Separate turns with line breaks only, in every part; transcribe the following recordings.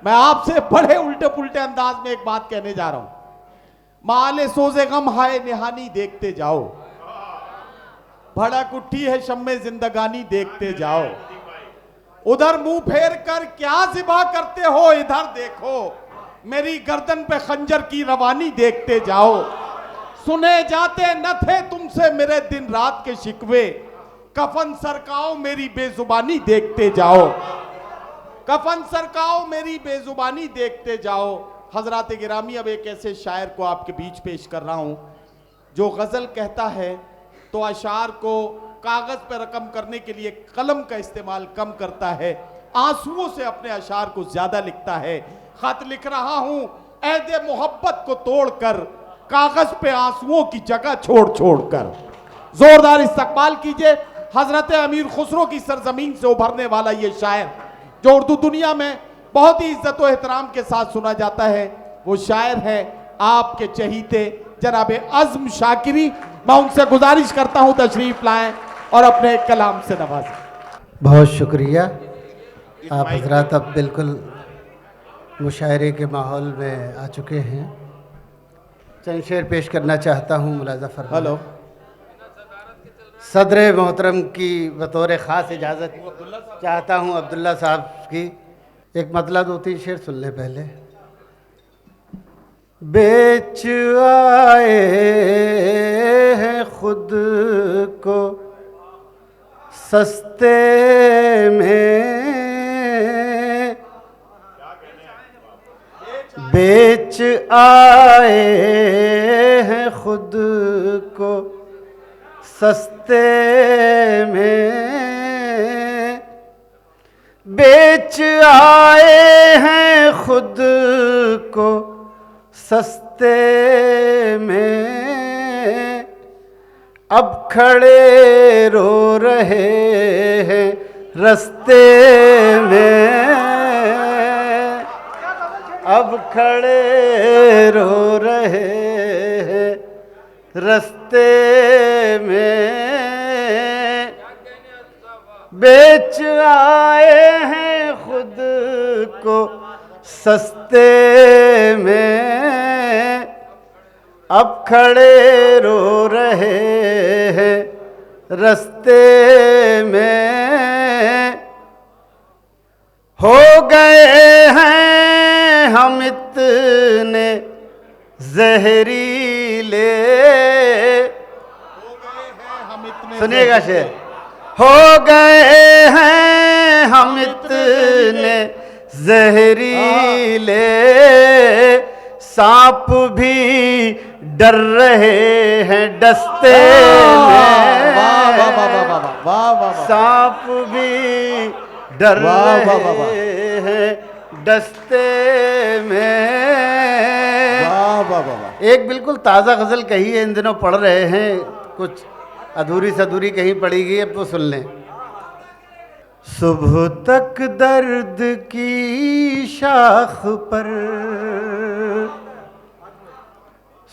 मैं आपसे बड़े उल्टे पुल्टे अंदाज में एक बात कहने जा रहा हूं। माले सोजे गम हाय निहानी देखते जाओ, भड़क उठी है शम्मे जिंदगानी देखते जाओ। उधर मुंह फेर कर क्या जिबा करते हो, इधर देखो मेरी गर्दन पे खंजर की रवानी देखते जाओ। सुने जाते न थे तुमसे मेरे दिन रात के शिकवे, कफन सरकाओ मेरी बेजुबानी देखते जाओ। कफन सरकाओ मेरी बेजुबानी देखते जाओ। हजरात गिरामी, अब एक ऐसे शायर को आपके बीच पेश कर रहा हूं जो गजल कहता है तो अशार को कागज पर रकम करने के लिए कलम का इस्तेमाल कम करता है, आंसुओं से अपने अशार को ज्यादा लिखता है। खत लिख रहा हूं ऐदे मोहब्बत को तोड़कर, कागज पे आंसुओं की जगह छोड़ छोड़ कर। जोरदार इस्तकबाल कीजिए हजरत अमीर खुसरो की सरजमीन से उभरने वाला ये शायर जो उर्दू दुनिया में बहुत ही इज्जत और एहतराम के साथ सुना जाता है। वो शायर है आपके चहीते जनाब अज़्म शाकिरी। मैं उनसे गुजारिश करता हूं तशरीफ लाएं और अपने कलाम से नवाजें।
बहुत शुक्रिया। आप हजरात अब बिल्कुल मुशायरे के माहौल में आ चुके हैं। चंद शेर पेश करना चाहता हूँ। मुलाज़ा फरमाएं।
हेलो,
सदर मोहतरम की बतौर ख़ास इजाज़त चाहता हूँ अब्दुल्ला साहब की। एक मतला 2-3 शेर सुन लें पहले। बेच आए हैं खुद को सस्ते में, बेच आए हैं खुद को सस्ते में, बेच आए हैं खुद को सस्ते में। अब खड़े रो रहे हैं रस्ते में, अब खड़े रो रहे हैं रस्ते में। बेच आए हैं खुद को सस्ते में, अब खड़े रो रहे हैं रस्ते में। हो गए हैं हम इतने जहरीले, सुनिएगा शेर। हो गए हैं हम इतने जहरीले, सांप भी डर रहे हैं डसते में। सांप भी डर रहे हैं डसते में। एक बिल्कुल ताज़ा गज़ल कही है, इन दिनों पढ़ रहे हैं, कुछ अधूरी सधूरी कहीं पड़ी गई, अब वो सुन लें। सुबह तक दर्द की शाख पर,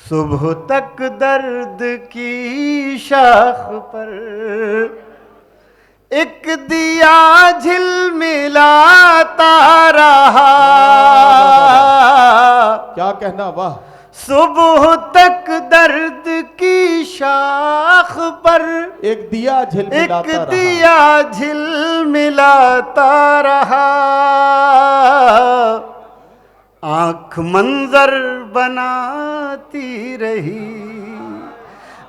सुबह तक दर्द की शाख पर एक दिया झिलमिलाता रहा।
क्या कहना, वाह।
सुबह तक दर्द की शाख पर
एक दिया झिलमिलाता रहा,
एक दिया झिलमिलाता रहा। आँख मंजर बनाती रही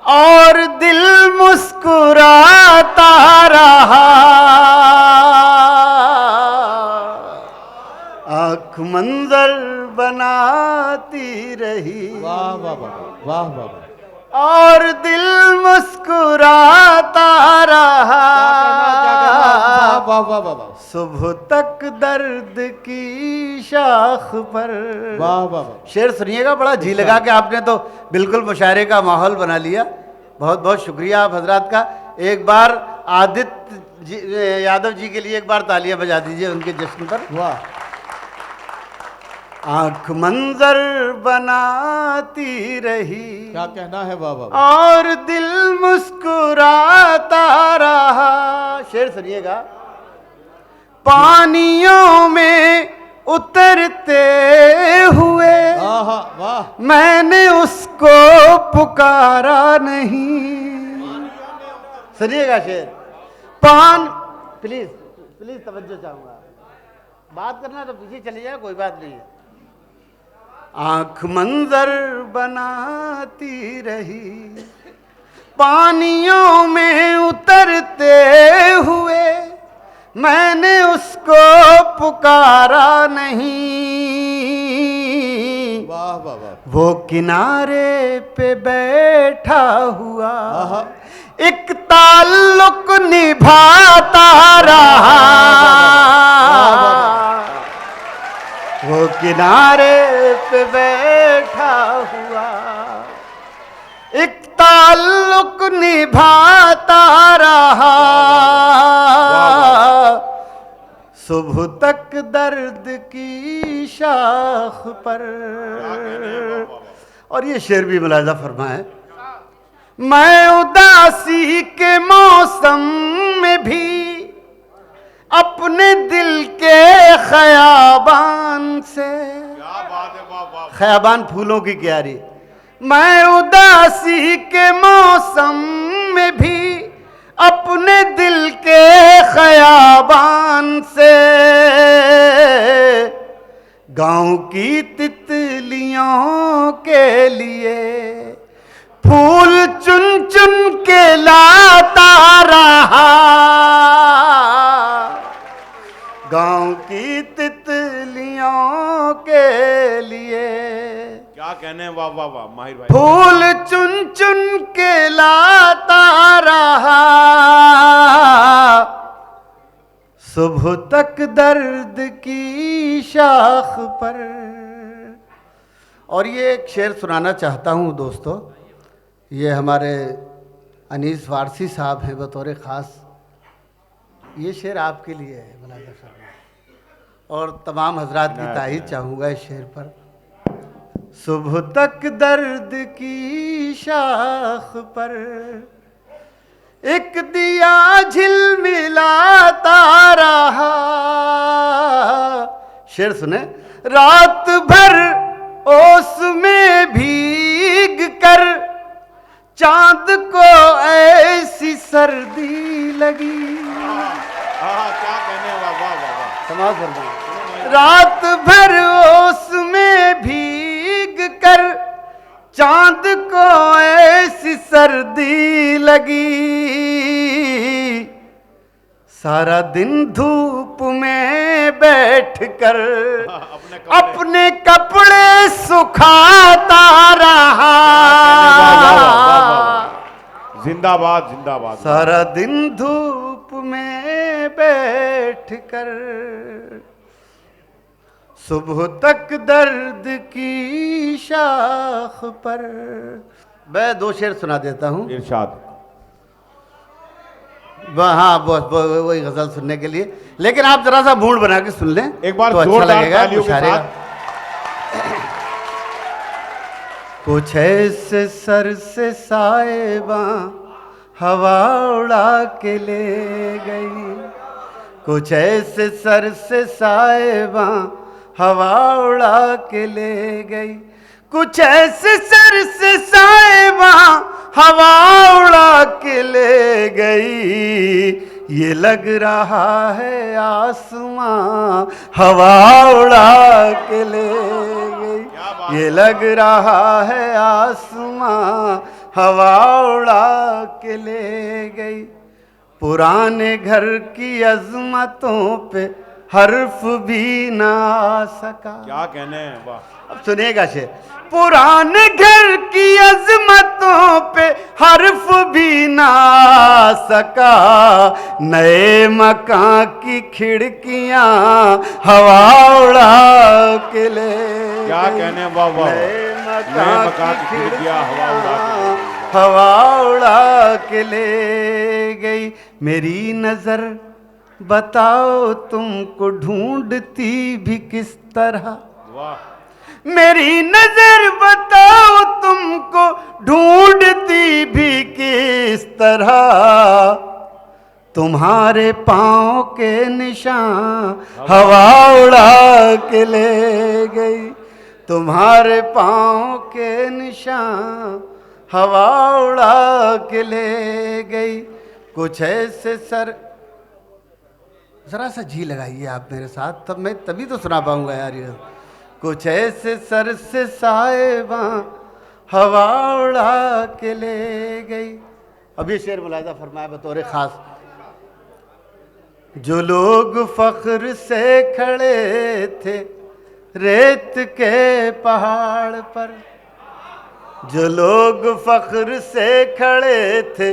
और दिल मुस्कुराता रहा। आँख मंजर बनाती रही,
वाह वाह वाह वाह वाह,
और दिल मुस्कुराता रहा।
वाह वाह वाह,
सुबह तक दर्द की शाख पर।
वाह वाह।
शेर सुनिएगा, बड़ा जी लगा के आपने तो बिल्कुल मुशायरे का माहौल बना लिया। बहुत बहुत शुक्रिया आप हजरात का। एक बार आदित्य यादव जी के लिए एक बार तालियां बजा दीजिए उनके जश्न पर।
वाह।
आँख मंजर बनाती रही,
क्या कहना है, वाह वाह,
और दिल मुस्कुराता रहा। शेर सुनिएगा। पानियों में उतरते हुए
आहा वाह।
मैंने उसको पुकारा नहीं। सुनिएगा शेर। पान प्लीज प्लीज तवज्जो चाहूंगा, बात करना तो पीछे चले जाए, कोई बात नहीं है। आंख मंजर बनाती रही, पानियों में उतरते हुए मैंने उसको पुकारा नहीं।
वाह वाह वाह।
वो किनारे पे बैठा हुआ
आहा।
एक ताल्लुक निभाता रहा। वो किनारे पे बैठा हुआ एक ताल्लुक निभाता रहा। सुबह तक दर्द की शाख पर। और ये शेर भी मुलाजा फरमाए। मैं उदासी के मौसम में भी अपने दिल के खयाबान से,
क्या बात है, वाह वाह।
खयाबान फूलों की क्यारी। मैं उदासी के मौसम में भी अपने दिल के खयाबान से गांव की तितलियों के लिए फूल चुन चुन के लाता रहा। गांव की तितलियों के लिए
क्या कहने, वाह वाह वाह माहिर भाई।
फूल चुन चुन के लाता रहा। सुबह तक दर्द की शाख पर। और ये एक शेर सुनाना चाहता हूँ दोस्तों। ये हमारे अनीस फारसी साहब हैं बतौर ख़ास। ये शेर आपके लिए है मुलाजा साहब, और तमाम हजरात की तारीफ चाहूँगा इस शेर पर। सुबह तक दर्द की शाख पर एक दिया झिलमिलाता रहा। शेर सुने। रात भर ओस में भीग कर चांद को ऐसी सर्दी लगी।
क्या कहने, वाह वाह वाह।
समाज फरमाइए। रात भर ओस में भीग कर चांद को ऐसी सर्दी लगी। सारा दिन धूप में बैठकर अपने कपड़े सुखाता रहा।
जिंदाबाद जिंदाबाद।
सारा दिन धूप में बैठकर सुबह तक दर्द की शाख पर। मैं दो शेर सुना देता हूँ।
इरशाद।
हाँ वही गजल सुनने के लिए, लेकिन आप जरा सा मूड बना के सुन लें
एक बार
तो अच्छा
जोरदार
लगेगा,
तालियों के
मुशायरे
साथ।
कुछ ऐसे सर से साएबा हवा उड़ा के ले गई। कुछ ऐसे सर से साएबा हवा उड़ा के ले गई। कुछ ऐसे सर से साएबा हवा उड़ा के ले गई। ये लग रहा है आसमां हवा उड़ा के ले गई। ये लग रहा है आसमां हवा उड़ा के ले गई। पुराने घर की अजमतों पे हर्फ भी ना आ सका।
क्या कहने, वाह।
अब सुनिएगा शेर। पुराने घर की अजमतों पे हर्फ भी ना आ सका। नए मकान की खिड़कियां हवा उड़ा के ले गई।
क्या कहने, वाह वाह।
नए
मकान
मकान
की
की
खिड़कियां हवा उड़ा के
हवा उड़ा के ले गई। मेरी नजर बताओ तुमको ढूंढती भी किस तरह।
वाह।
मेरी नजर बताओ तुमको ढूंढती भी किस तरह। तुम्हारे पाँव के निशान हवा उड़ा के ले गई, तुम्हारे पाँव के निशान हवा उड़ा के ले गई। कुछ ऐसे सर, जरा सा जी लगाइए आप मेरे साथ, तब मैं तभी तो सुना पाऊंगा यार ये। कुछ ऐसे सर से साहिबा हवा उड़ा के ले गई। अब ये शेर मुलाहिजा फरमाया बतौर खास। जो लोग फख्र से खड़े थे रेत के पहाड़ पर, जो लोग फख्र से खड़े थे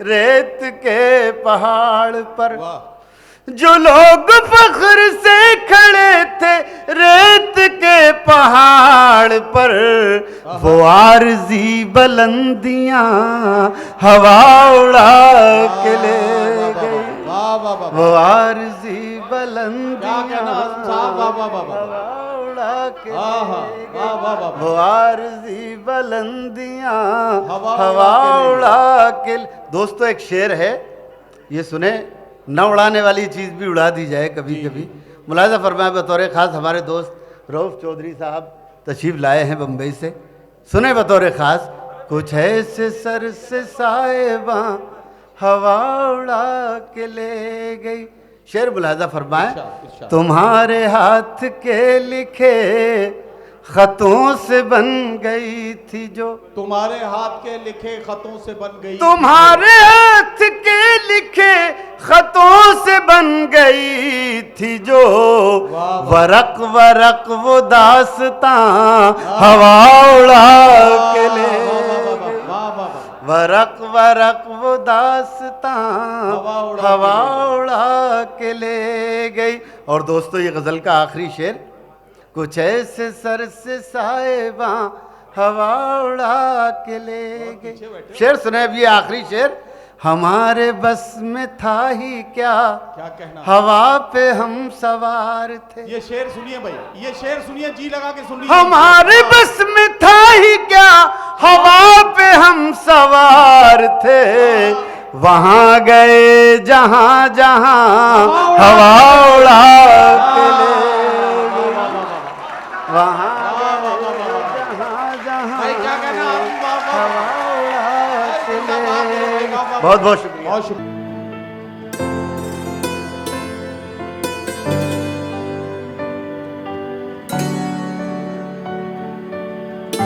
रेत के पहाड़ पर, जो लोग फख्र से खड़े थे रेत के पहाड़ पर, वो आरज़ी बुलंदियां हवा उड़ा के ले गई। वो आरज़ी बुलंदियां हवा उड़ा के ले गई। वो आरज़ी बुलंदियां हवा उड़ा के। दोस्तों एक शेर है, ये सुने, न उड़ाने वाली चीज़ भी उड़ा दी जाए कभी कभी। मुलाहिजा फरमाया बतौर ख़ास हमारे दोस्त रऊफ़ चौधरी साहब तशरीफ़ लाए हैं बम्बई से, सुने बतौर ख़ास। कुछ ऐसे सर से साहिबा हवा उड़ा के ले गई। शेर मुलाहिजा फरमाए। तुम्हारे हाथ के लिखे खतों से बन गई थी जो, तुम्हारे हाथ के लिखे खतों से बन गई, तुम्हारे हाथ के लिखे खतों से बन गई थी जो, वरक वरक वो दास्तां हवा उड़ा के ले गई। वरक वरक वो दास्तां हवा उड़ा के ले गई। और दोस्तों ये गज़ल का आखिरी शेर। कुछ ऐसे सर से साहिबा हवा उड़ा के ले गई। शेर सुने भी आखिरी शेर। हमारे बस में था ही क्या कहना, हवा पे हम सवार थे। ये शेर सुनिए भाई, ये शेर सुनिए, जी लगा के सुनिए। हमारे बस में था ही क्या हवा पे हम सवार थे, वहां गए जहां जहां हवा उड़ा के ले गई। वहां जहां जहां क्या कहना, हवा उड़ा के ले गई। बहुत बहुत शुक्रिया।